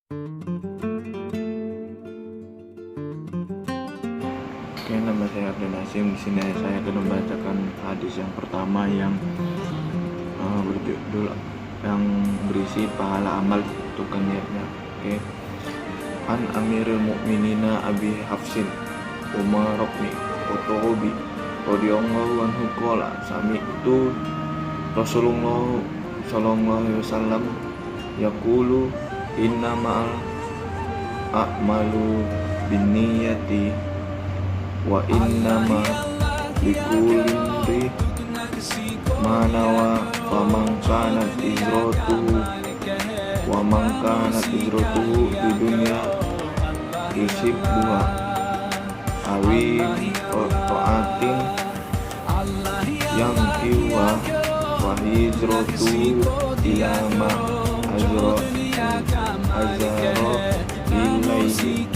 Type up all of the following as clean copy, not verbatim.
Oke, nama saya Abdul Hasim. Di sini saya akan membacakan hadis yang pertama yang berjudul yang berisi pahala amal tukang niatnya. Oke. An Amirul Mukminina Abi Hafsin Umar bin Khattab radhiyallahu anhu qala sami'tu Rasulullah sallallahu alaihi wasallam yaqulu innamal a'malu binniyati wa innama likulli imrin ma nawa faman kanat hijratuhu wa man kanat hijratuhu lidunya yusibbuha awi ta'atin yang kiwa wa hijratuhu ila ma azra ilaihi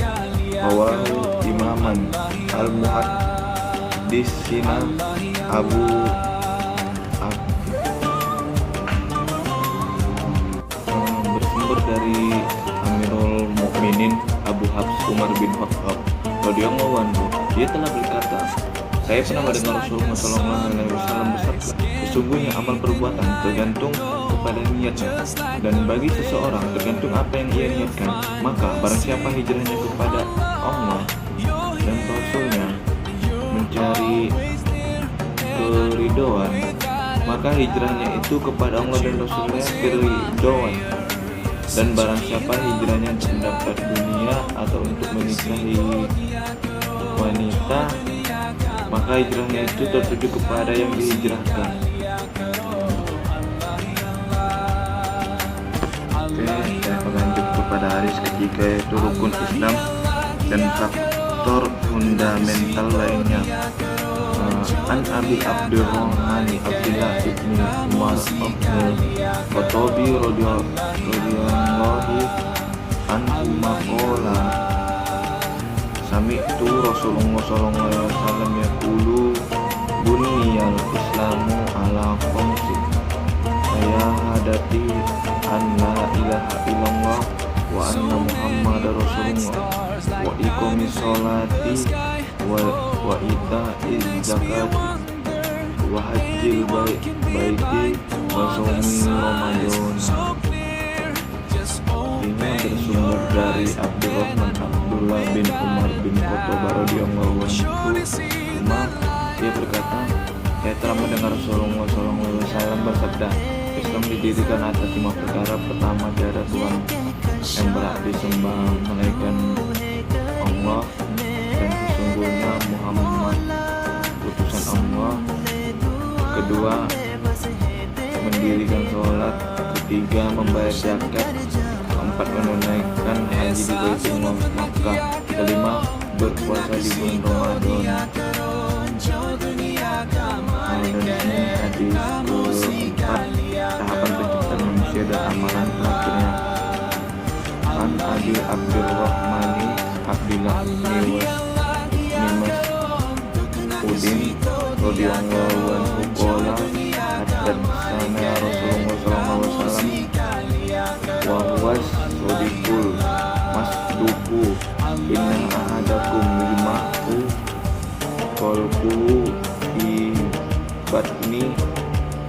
awahu imaman al-muhaddisina Abu bersumber dari Amirul Mukminin Abu Hafs Umar bin Khattab radhiyallahu anhu. Dia telah berkata, saya pernah mendengar Rasulullah sallallahu alaihi wasallam bersabda, sesungguhnya amal perbuatan tergantung kepada niatnya, dan bagi seseorang tergantung apa yang ia niatkan. Maka barang siapa hijrahnya kepada Allah dan Rasulnya mencari keridhaan, maka hijrahnya itu kepada Allah dan Rasulnya keridhaan. Dan barang siapa hijrahnya mendapat dunia atau untuk menikahi wanita, maka hijrahnya itu tertuju kepada yang dihijrahkan. Oke, saya lanjut kepada hadis ketiga, yaitu rukun Islam dan faktor fundamental lainnya. An Abi Abdurrahman Abdullah ibn Umar ibn Khattab radhiyallahu anhu maqala sami'tu Rasulullah sallallahu alaihi wasallam yaqulu buniyal islamu ala khamsin syahadati an la ilaha illallah wa anna muhammadar rasulullah wa iqamis sholati wa ita'iz zakati wa hajjil baiti wa shaumi ramadan. Ini bersumber dari Abdurrahman Abdullah bin Umar bin Khattab radhiyallahu anhu. Dia berkata, saya telah mendengar Rasulullah sallallahu alaihi wasallam bersabda, Islam didirikan atas 5 perkara. Pertama, tiada Tuhan yang berhak disembah melainkan Allah, dan sesungguhnya Muhammad utusan Allah. Kedua, mendirikan sholat. Ketiga, membayar zakat. Keempat, menunaikan haji di Baitullah Makkah. Kelima, berpuasa di bulan Ramadan. Dan ini hadis keempat, tahapan penciptaan manusia dan amalan terakhirnya. An Abi Abdurrahmani Abdillah Nimas Udin radhiyallahu anhu qala haddatsana Rasulullah sallallahu alaihi wasallam wa huwa shadiqul masduqu inna ahadakum yajma'u qalbuhu fi batni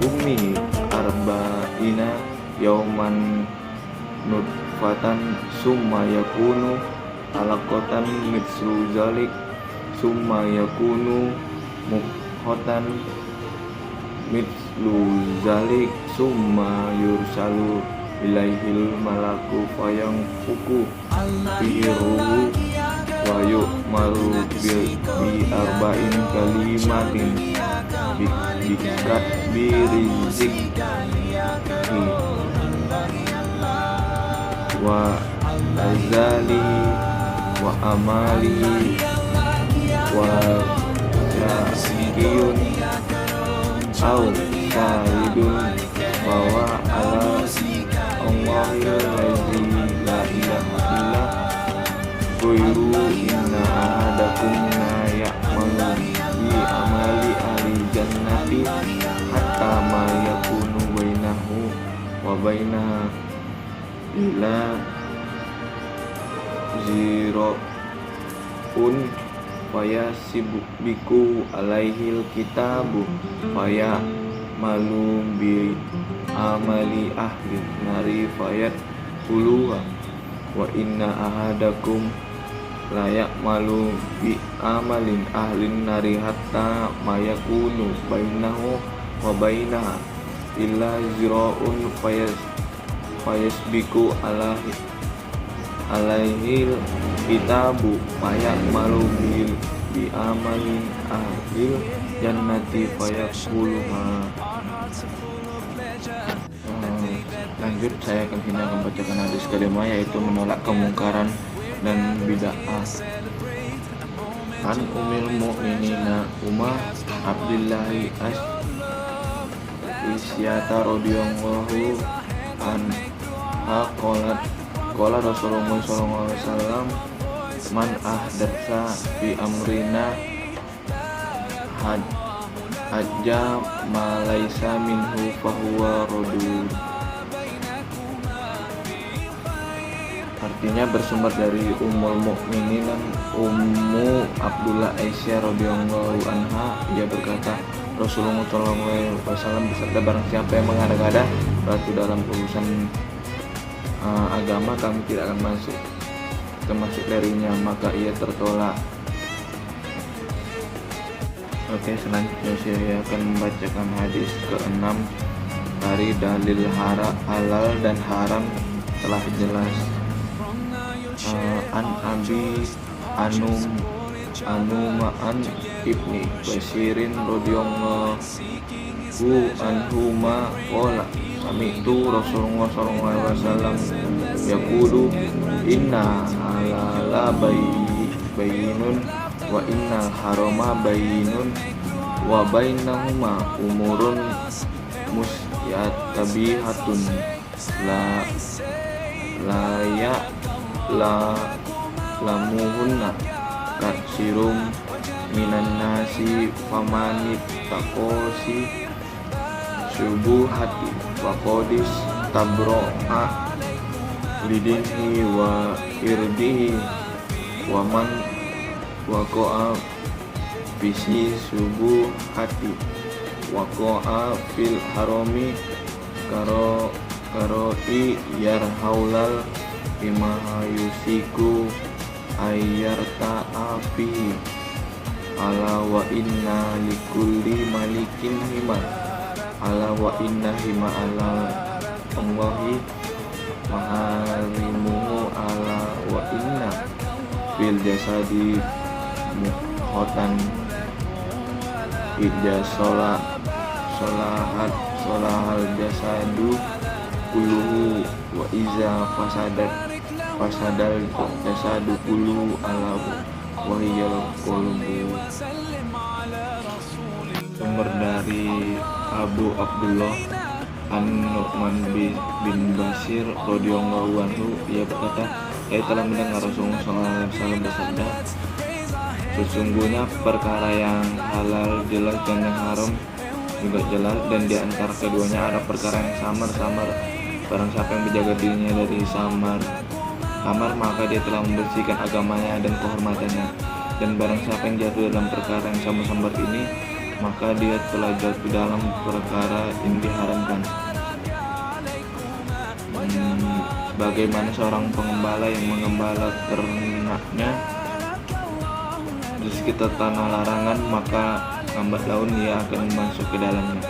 ummi arba'ina yauman nutfatan summa yakunu alaqatan mithlu zalik summa yakunu mukhatan mithlu zalik summa yursalu ilaihil malaku fayanfuku fihi ruhu wa yu'maru bi arba'in kalimatin bikat birizki wa azali wa amali wa syakiyun au sahidun bahwa ala Allahil ladzi la ilaha illa ghairu inna ahadakum la ya'malu bi amali ahli jannati hatta ma yakunu bainahu wa bainaha illa ziraun fayasbiku alaihil kitabu faya malu bi amali ahli nari fayat puluha wa inna ahadakum layak malu bi amalin ahlin nari hatta mayakunu bainahu wa bainaha illa ziraun fayasbiku alaihil kitabu fayak malu bi amalin ahlil jannati fayakuluha. Lanjut, saya akan membacakan hadis kelima, yaitu menolak kemungkaran dan bid'ah. An Ummul Mukminina Umar Abdillahi Isyata radhiyallahu anha qala Rasulullah sallallahu alaihi wasallam man ahdatsa fi amrina hajja ma laisa minhu fahuwa radud. Artinya bersumber dari Ummul Mukminin Ummu Abdullah Aisyah radhiyallahu anha, ia berkata, Rasulullah sallallahu alaihi wasallam bersabda, barang siapa yang mengada-ngada batu dalam urusan agama, kami tidak akan termasuk darinya, maka ia tertolak. Oke, selanjutnya saya akan membacakan hadis ke-6 dari dalil halal dan haram telah jelas. An Abi Anuma'an ibni Basirin radhiyallahu anhuma qala sami'tu Rasulullah sallallahu alaihi wasallam yaqulu inna halala bayyinun wa inna harama bayyinun wa bainahuma umurun musyatabihatun lamuhunna katsirum minan nasi famanit takosi subuhati waqodis tabro'a lidinhi wa irdihi wa man waqo'a bisi subuhati waqo'a fil harami karoi yarhaulal imaha yusiku ayyarta afi ala wa inna likulli malikin hima ala wa inna hima ala Allahi maharimuhu ala wa inna fil jasadi muhotan idja solahal jasadu kuluhu wa iza fasadal jasadu kuluhu ala wahiyal qulubu. Sumber dari Abu Abdullah An-Nu'man bin Bashir radhiyallahu anhu, ia berkata, saya telah mendengar Rasulullah SAW bersabda, sesungguhnya perkara yang halal jelas dan yang haram juga jelas, dan di antara keduanya ada perkara yang samar-samar. Barang siapa yang menjaga dirinya dari samar, maka dia telah membersihkan agamanya dan kehormatannya. Dan barang siapa yang jatuh dalam perkara yang samar-samar ini, maka dia telah jatuh dalam perkara yang diharamkan. Bagaimana seorang pengembala yang mengembala ternaknya di sekitar tanah larangan, maka lambat laun ia akan masuk ke dalamnya.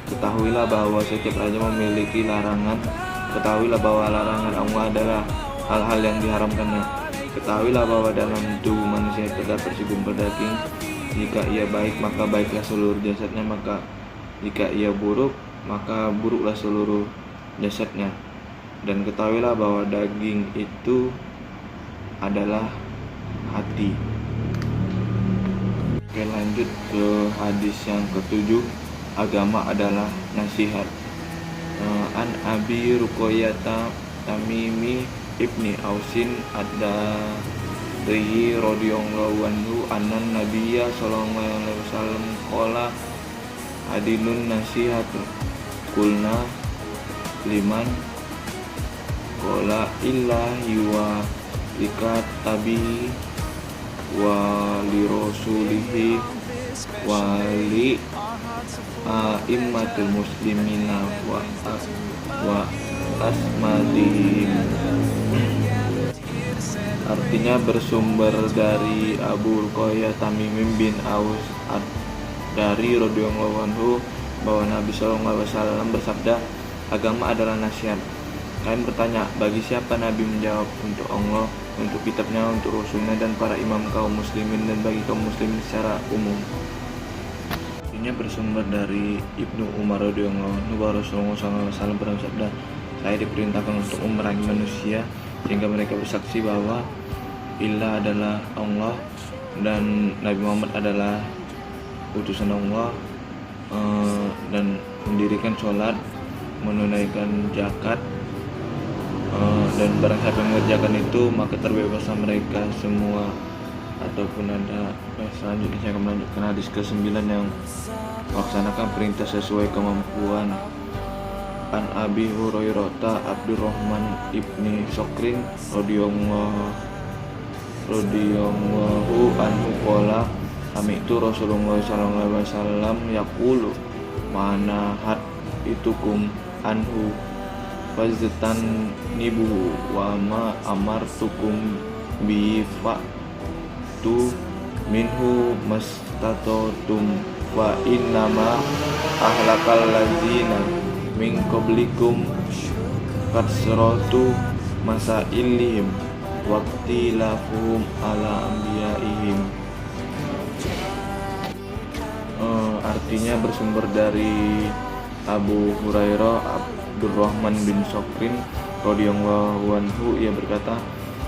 Ketahuilah bahwa setiap raja memiliki larangan. Ketahuilah bahwa larangan Allah adalah hal-hal yang diharamkannya. Ketahuilah bahwa dalam tubuh manusia terdapat segumpal daging. Jika ia baik, maka baiklah seluruh jasadnya, maka jika ia buruk, maka buruklah seluruh jasadnya. Dan ketahuilah bahwa daging itu adalah hati. Oke, lanjut ke hadis yang ke-7. Agama adalah nasihat. An Abi Ruqayyah Tamimi ibni Ausin ad-Dari radhiyallahu anhu anna Nabiyya sallallahu alaihi wasallam qala adilun nasihatu qulna liman qala illahi wa likat tabi wali rasulihi wali a'immatul muslimina wa asmadihim. Artinya bersumber dari Abu Ruqayyah Tamim bin Aus dari radhiyallahu anhu bahwa Nabi SAW bersabda, agama adalah nasihat. Kalian bertanya, bagi siapa? Nabi menjawab, untuk Allah, untuk kitabnya, untuk rasulnya, dan para imam kaum muslimin, dan bagi kaum muslimin secara umum. Ini bersumber dari Ibnu Umar radhiyallahu anhu bahwa Rasulullah SAW bersabda, saya diperintahkan untuk memerangi manusia sehingga mereka bersaksi bahwa Allah adalah Allah dan Nabi Muhammad adalah utusan Allah, dan mendirikan sholat, menunaikan zakat, dan barang siapa yang mengerjakan itu maka terbebaslah mereka semua. Ataupun ada selanjutnya saya akan melanjutkan hadis ke-9 yang melaksanakan perintah sesuai kemampuan. An Abi Hurairah Abdurrahman ibni Sokrin radhiyallahu anhu qala sami'tu Rasulullah sallallahu alaihi wasallam yaqulu mana hat itukum anhu faztan nibu wa ma amartukum bi fa'tu minhu mastatatum wa innama ahlakal ladzina min qablikum kasratu masailihim waqtilafuhum ala anbiyaihim. Artinya bersumber dari Abu Hurairah Abdurrahman bin Sokrin radhiyallahu anhu, ia berkata,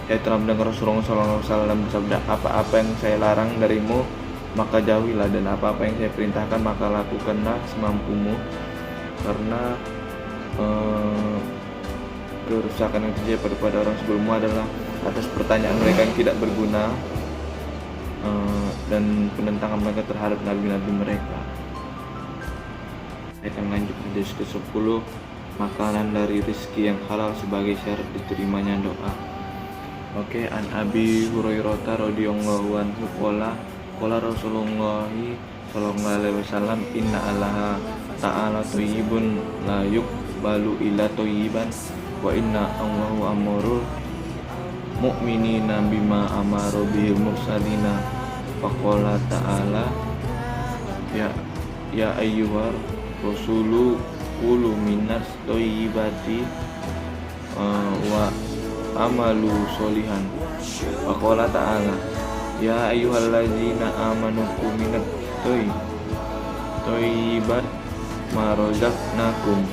saya telah mendengar Rasulullah SAW bersabda, apa-apa yang saya larang darimu maka jauhilah, dan apa-apa yang saya perintahkan maka lakukanlah semampumu, karena kerusakan yang terjadi pada orang sebelummu adalah atas pertanyaan mereka yang tidak berguna, dan penentangan mereka terhadap nabi-nabi mereka. Saya akan lanjut hadis ke-10, makanan dari rezeki yang halal sebagai syarat diterimanya doa. Oke, an Abi Hurairah radhiyallahu anhu qala Rasulullah sallallahu alaihi wasallam, inna allaha ta'ala thayyibun la yuqbalu illa thayyiban wa inna Allahu amrul mu'minina bima amara bil mursalina. Faqala ta'ala ya ayyuhar rasulu qulu minas thayyibati wa amalu solihan. Faqala ta'ala ya ayyuhallazina amanu minat thayyibat ma razaqnakum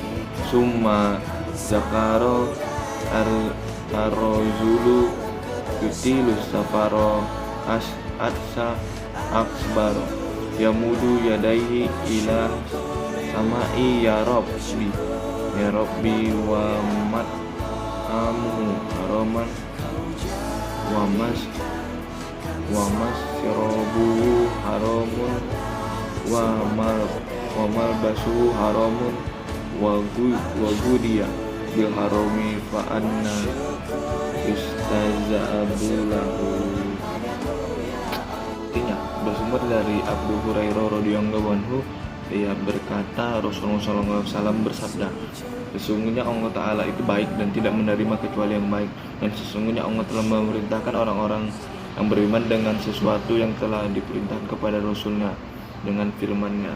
summa zakaro ar-rajulu yutilus safaro atsa aksbaro yamudu yadaihi ila samai ya rabbi wa mat amu haraman wa mas syarabu haramun wa mal basu haramun wa gudiya bil harami fa anna istaza'abulahu. Artinya bersumber dari Abu Hurairah radhiyallahu anhu, ia berkata Rasulullah SAW bersabda, sesungguhnya Allah Ta'ala itu baik dan tidak menerima kecuali yang baik, dan sesungguhnya Allah telah memerintahkan orang-orang yang beriman dengan sesuatu yang telah diperintahkan kepada Rasulnya dengan firman-Nya.